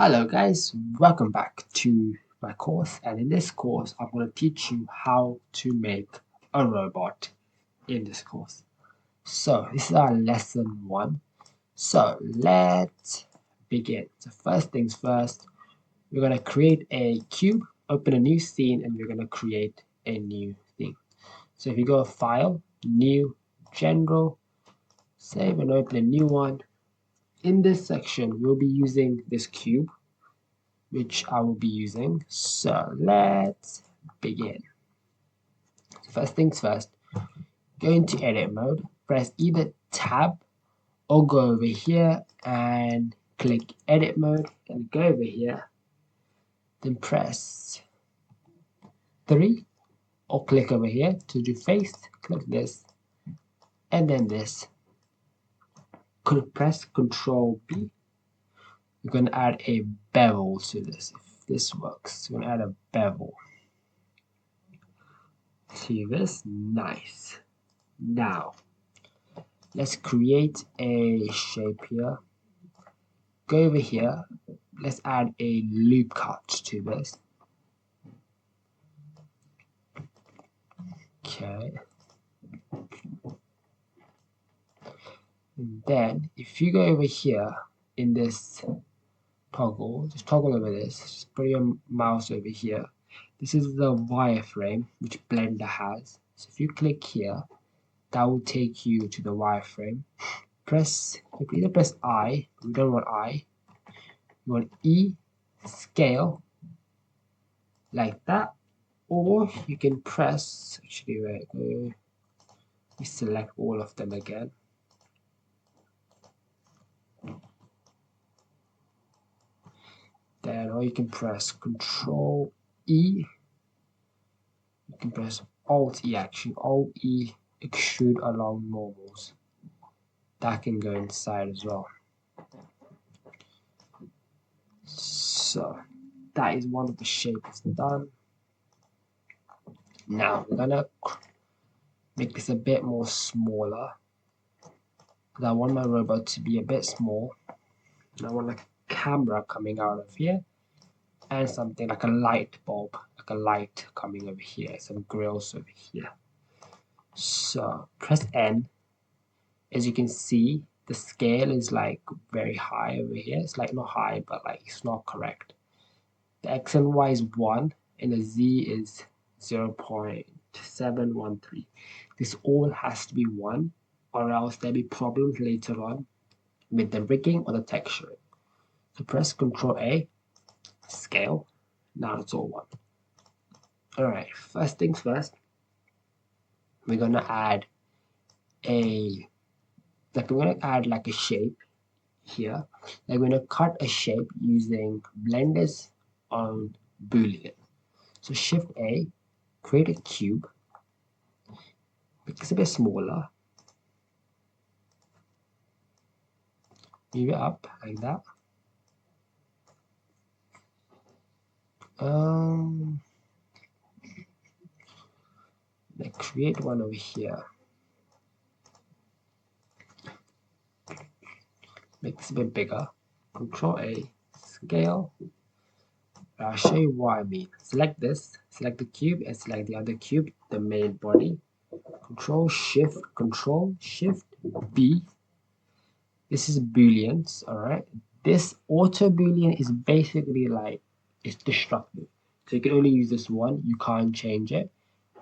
Hello guys, welcome back to my course, and in this course I'm going to teach you how to make a robot in this course. So this is our lesson 1. So let's begin. So first things first, we're going to create a cube, open a new scene, and we're going to create a new thing. So if you go File, New, General, save and open a new one. In this section we'll be using this cube, which I will be using. So let's begin. First things first, go into edit mode, press either tab or go over here and click edit mode and go over here, then press 3 or click over here to do face, click this and then this. Press Control B. We're going to add a bevel to this. If this works, we're going to add a bevel to this. Nice. Now let's create a shape here. Go over here, let's add a loop cut to this. Okay, and then if you go over here in this toggle, just toggle over this, just put your mouse over here. This is the wireframe which Blender has. So if you click here, that will take you to the wireframe. You can either press I, but we don't want I. You want E, scale, like that, or you can press, actually wait, we select all of them again. Then, or you can press Control E. You can press Alt E, actually Alt E, extrude along normals. That can go inside as well. So that is one of the shapes done. Now we're gonna make this a bit more smaller, because I want my robot to be a bit small, and I want a camera coming out of here and something like a light bulb, like a light coming over here, some grills over here. So press N. As you can see, the scale is like very high over here. It's like not high, but like it's not correct. The X and Y is 1 and the Z is 0.713. This all has to be 1, or else there'll be problems later on with the rigging or the texturing. So press Ctrl A, scale. Now it's all 1. Alright, first things first, we're gonna add a like a shape here. Like we're gonna cut a shape using Blender's own Boolean. So Shift A, create a cube, make this a bit smaller, move it up like that. Then create one over here. Make this a bit bigger. Control A, scale. I'll show you what I mean. Select this, select the cube, and select the other cube, the main body. Control Shift B. This is Booleans, alright? This auto Boolean is basically like, it's destructive. So you can only use this one, you can't change it.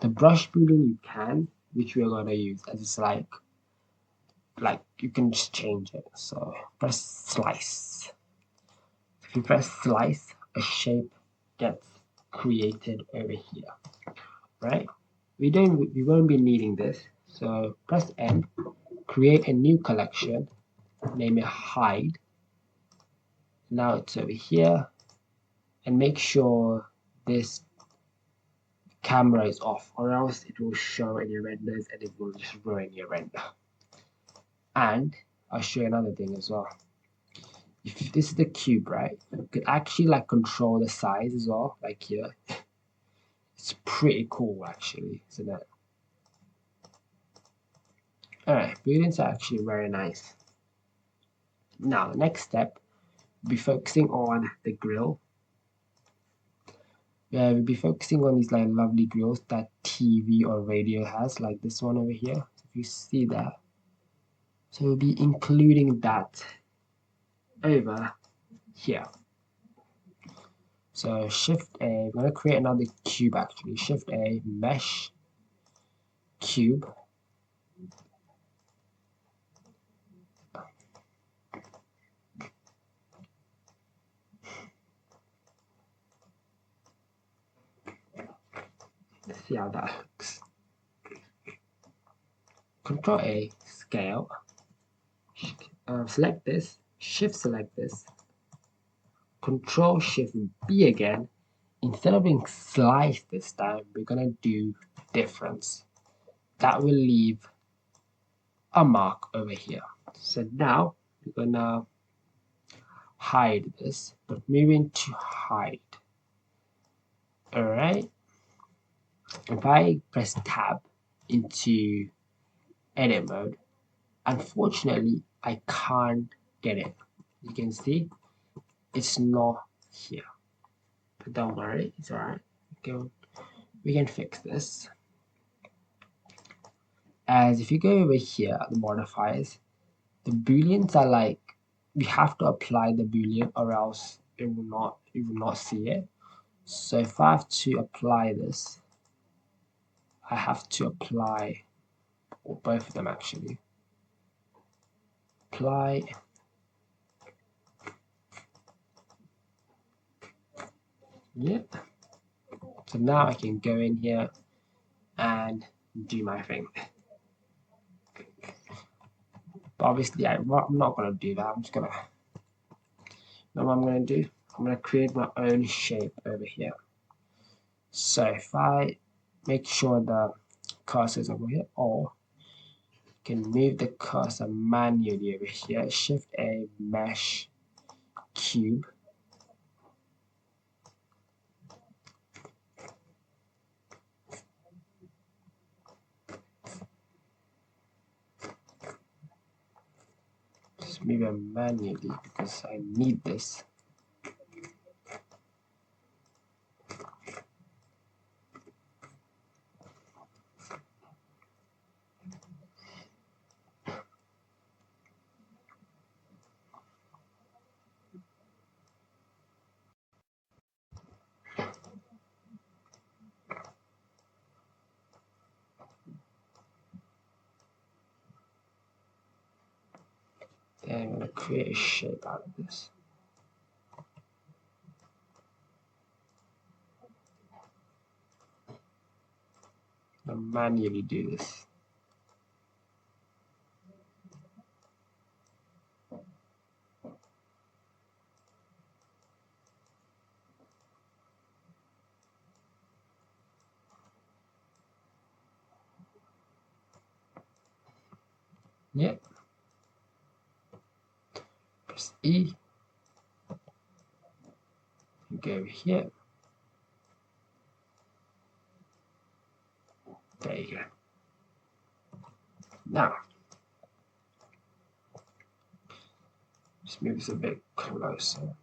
The brush Boolean you can, which we're gonna use, as it's like you can just change it. So press Slice. If you press Slice, a shape gets created over here, right? We won't be needing this, so press N, create a new collection, name it Hide. Now it's over here, and make sure this camera is off, or else it will show any renders and it will just ruin your render. And I'll show you another thing as well. If this is the cube, right, you could actually like control the size as well, like here. It's pretty cool actually, isn't it? Alright, Booleans are actually very nice. Now the next step, be focusing on the grill. Yeah, we'll be focusing on these like lovely grills that TV or radio has, like this one over here. If you see that, so we'll be including that over here. So Shift A, I'm gonna create another cube actually. Shift A, mesh, cube. Let's see how that looks. Control A, scale. Select this, Shift select this. Control Shift B again. Instead of being sliced this time, we're gonna do difference. That will leave a mark over here. So now we're gonna hide this, but moving to hide. Alright. If I press tab into edit mode, unfortunately I can't get it. You can see it's not here. But don't worry, it's alright. We can fix this. As if you go over here, the modifiers, the booleans are like we have to apply the boolean or else you will not see it. So if I have to apply this, I have to apply both of them actually. Apply. Yep. So now I can go in here and do my thing. But obviously I'm not gonna do that. I'm just gonna know what I'm gonna do. I'm gonna create my own shape over here. So if I make sure the cursor is over here, or you can move the cursor manually over here, Shift A, mesh, cube. Just move it manually because I need this. Then I'm going to create a shape out of this. I'll manually do this. Yep. Press E. Go over here. There you go. Now, just move this a bit closer.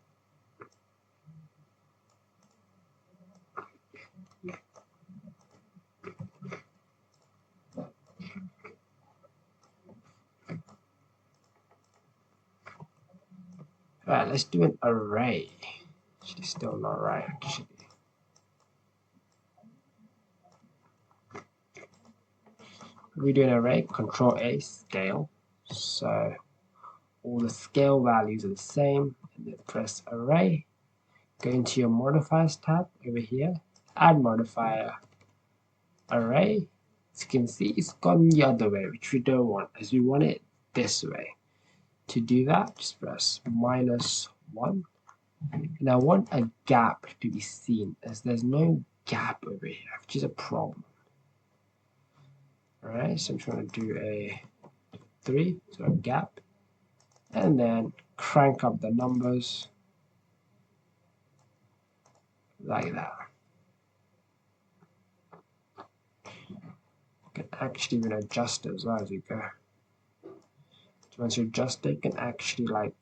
Right, let's do an array. She's still not right, actually. We do an array, Control A, scale. So all the scale values are the same, and then press array. Go into your modifiers tab over here, add modifier array. As you can see, it's gone the other way, which we don't want, as we want it this way. To do that, just press -1. And I want a gap to be seen, as there's no gap over here, which is a problem. Alright, so I'm trying to do a 3, so a gap, and then crank up the numbers like that. You can actually even adjust it as well as you go. So once you adjust it, you can actually like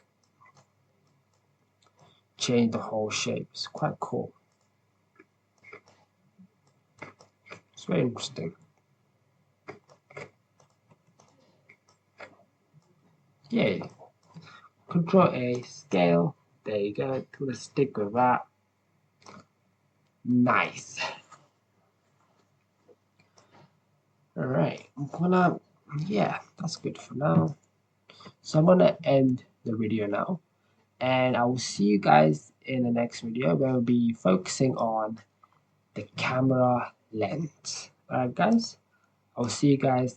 change the whole shape. It's quite cool. It's very interesting. Yay. Control A, scale. There you go. Gonna stick with that. Nice. Alright, yeah, that's good for now. So I'm gonna end the video now, and I will see you guys in the next video where we'll be focusing on the camera lens. Alright guys, I'll see you guys